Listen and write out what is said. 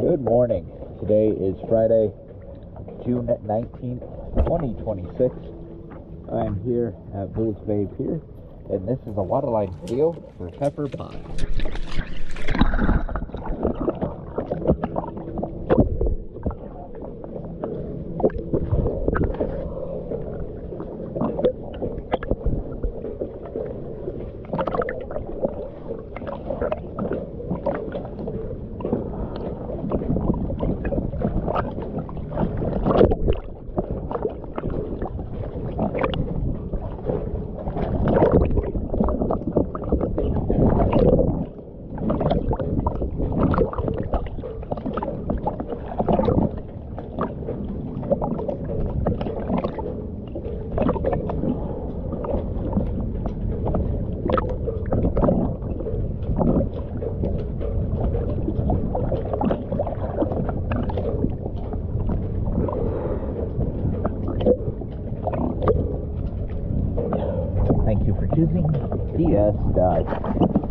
Good morning. Today is Friday, June 19th, 2026. I am here at Village Bay Pier, and this is a waterline video for Pepper Pond. Thank you for choosing DS Dive.